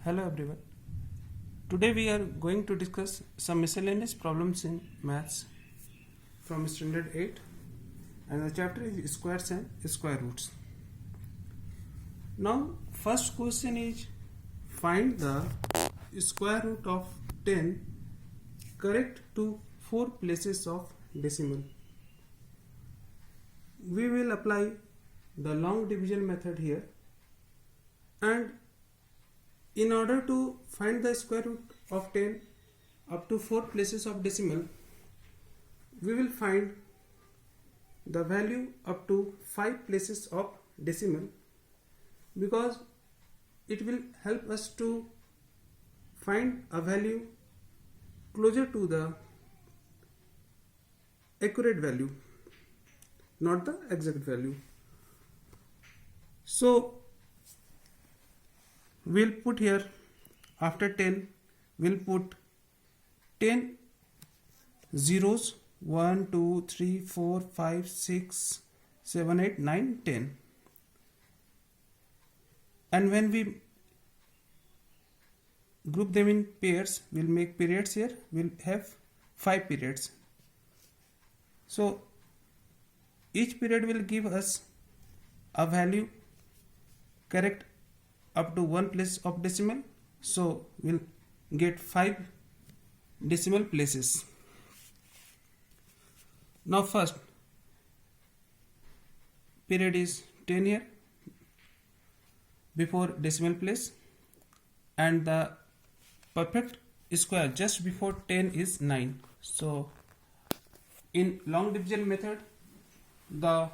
Hello everyone. Today we are going to discuss some miscellaneous problems in maths from standard 8 and the chapter is squares and square roots. Now first question is find the square root of 10 correct to 4 places of decimal. We will apply the long division method here, and in order to find the square root of 10 up to 4 places of decimal, we will find the value up to 5 places of decimal, because it will help us to find a value closer to the accurate value, not the exact value. So we'll put here after 10, we'll put 10 zeros 1, 2, 3, 4, 5, 6, 7, 8, 9, 10. And when we group them in pairs, we'll make periods here, we'll have 5 periods. So each period will give us a value correct up to 1 place of decimal, so we'll get 5 decimal places. Now first period is 10 here before decimal place, and the perfect square just before 10 is 9. So in long division method, the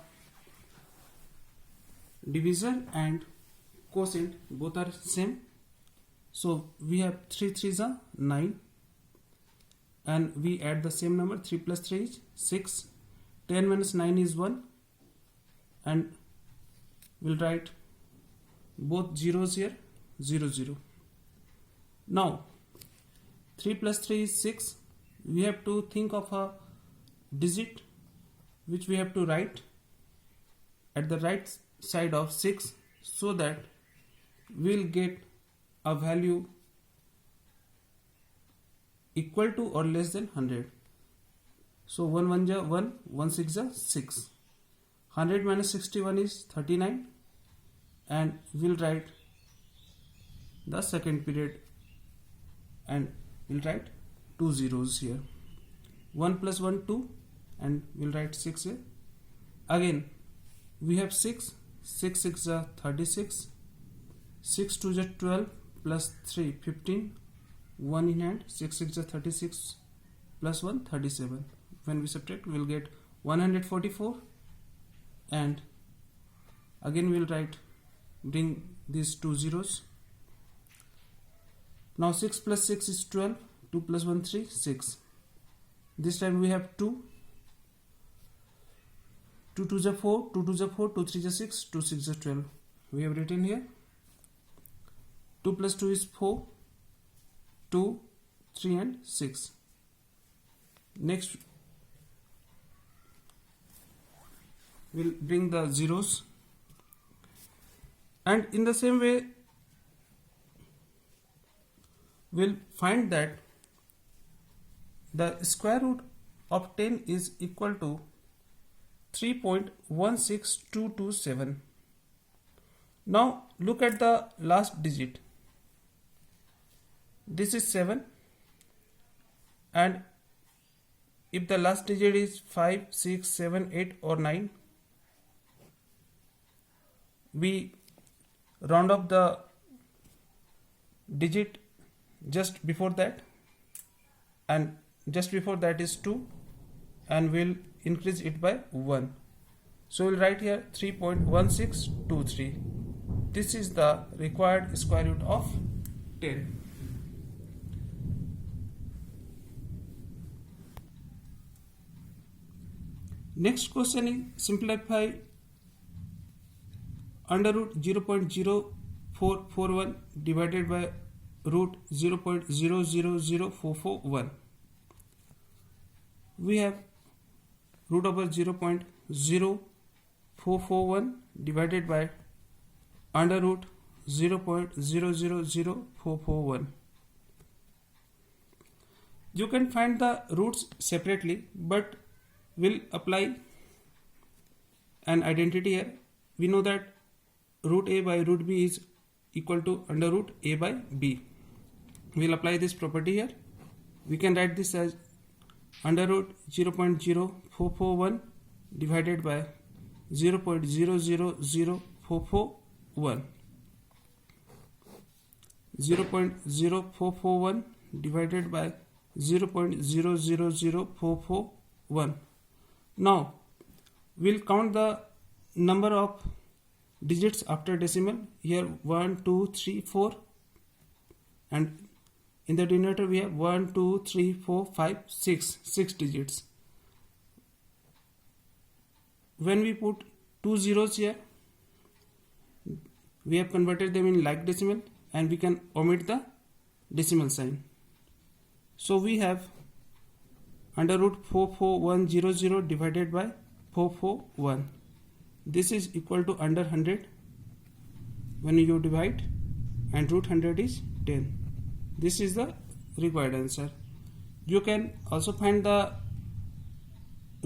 divisor and quotient both are same, so we have 3 3s are 9, and we add the same number. 3 plus 3 is 6, 10 minus 9 is 1, and we'll write both zeros here, 0 0. Now 3 plus 3 is 6. We have to think of a digit which we have to write at the right side of 6, so that we'll get a value equal to or less than 100. So 1 1 ja 1, 1 6 ja 6. 100 minus 61 is 39, and we'll write the second period, and we'll write 2 zeros here. 1 plus 1 2, and we'll write 6 here. Again we have 6, 6 6 ja 36, 6 2 ja 12, plus 3 15, 1 in hand, 6 6 ja 36, plus 1 37. When we subtract, we'll get 144, and again we'll write, bring these 2 zeros. Now 6 plus 6 is 12, 2 plus 1 3, 6. This time we have 2, 2 2 ja 4, 2 2 ja 4, 2 3 ja 6, 2 6 ja 12. We have written here 2 plus 2 is 4, 2, 3 and 6. Next we'll bring the zeros, and in the same way we'll find that the square root of 10 is equal to 3.16227. Now look at the last digit. This is 7, and if the last digit is 5, 6, 7, 8 or 9, we round up the digit just before that, and just before that is 2, and we'll increase it by 1. So we'll write here 3.1623. This is the required square root of 10. Next question is simplify under root 0.0441 divided by root 0.000441. We have root over 0.0441 divided by under root 0.000441. You can find the roots separately, but we'll apply an identity here. We know that root a by root b is equal to under root a by b. We'll apply this property here. We can write this as under root 0.0441 divided by 0.000441. 0.0441 divided by 0.000441. Now we'll count the number of digits after decimal. Here 1, 2, 3, 4, and in the denominator we have 1, 2, 3, 4, 5, 6 digits. When we put 2 zeros here, we have converted them in like decimal, and we can omit the decimal sign. So we have under root 44100 divided by 441. This is equal to under 100 when you divide, and root 100 is 10. This is the required answer. You can also find the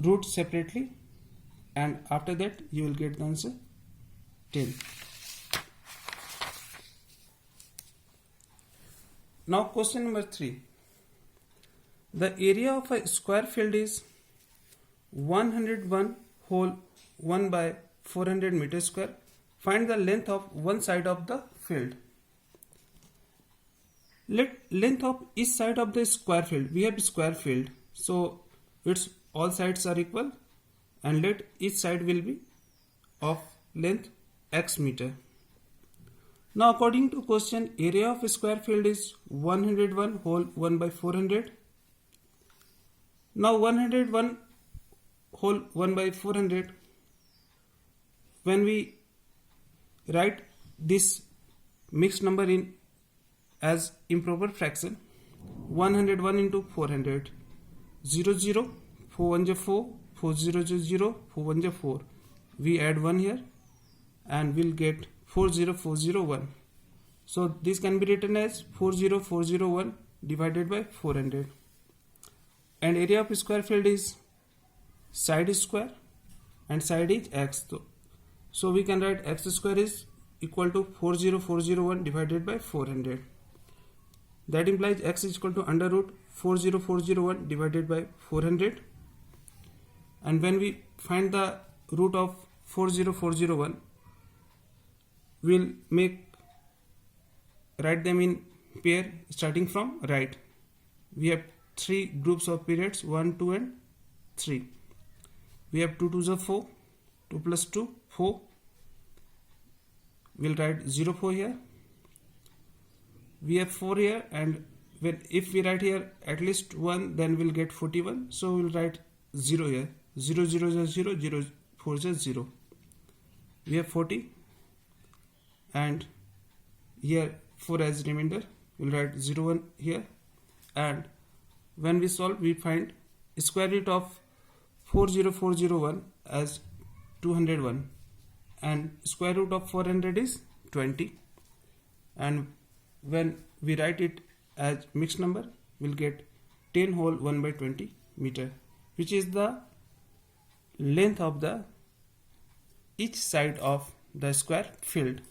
root separately, and after that you will get the answer 10. Now question number 3. The area of a square field is 101 whole 1 by 400 meter square. Find the length of one side of the field. Let length of each side of the square field. We have square field, so its all sides are equal, and let each side will be of length x meter. Now according to question, area of a square field is 101 whole 1 by 400. Now 101 whole 1 by 400, when we write this mixed number in as improper fraction, 101 into 400, 0 0, 4 1 4, 4 0 0, 4 1 4. We add 1 here and we'll get 40401. So this can be written as 40401 divided by 400. And area of square field is side is square and side is x. So we can write x square is equal to 40401 divided by 400. That implies x is equal to under root 40401 divided by 400. And when we find the root of 40401, we'll write them in pair starting from right. We have 3 groups of periods, 1, 2 and 3. We have 2 2s are 4, 2 plus 2, 4. We'll write 0 4 here. We have 4 here, and if we write here at least 1, then we'll get 41. So we'll write 0 here. 0 0 is 0, 0 4 is 0. We have 40, and here 4 as remainder. We'll write 0 1 here, and when we solve, we find square root of 40401 as 201, and square root of 400 is 20. And when we write it as mixed number, we'll get 10 whole 1 by 20 meter, which is the length of the each side of the square field.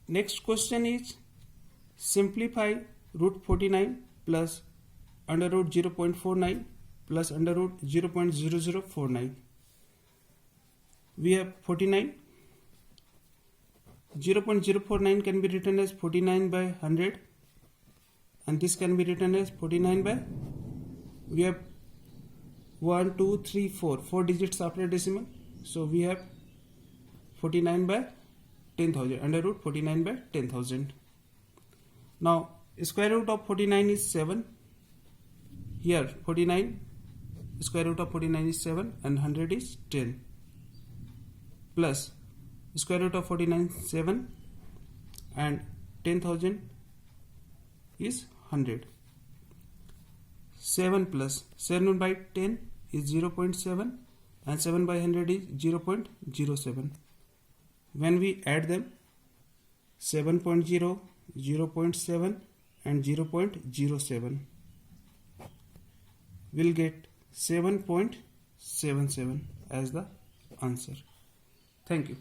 Next question is simplify root 49 plus under root 0.49 plus under root 0.0049. We have 49. 0.049 can be written as 49 by 100, and this can be written as 49 by, we have 1 2 3 4 digits after decimal, so we have 49 by 10,000, under root 49 by 10,000. Now square root of 49 is 7. Here 49, square root of 49 is 7, and 100 is 10, plus square root of 49 is 7, and 10,000 is 100. 7 plus 7 by 10 is 0.7, and 7 by 100 is 0.07. When we add them, 7.0, 0.7 and 0.07, we'll get 7.77 as the answer. Thank you.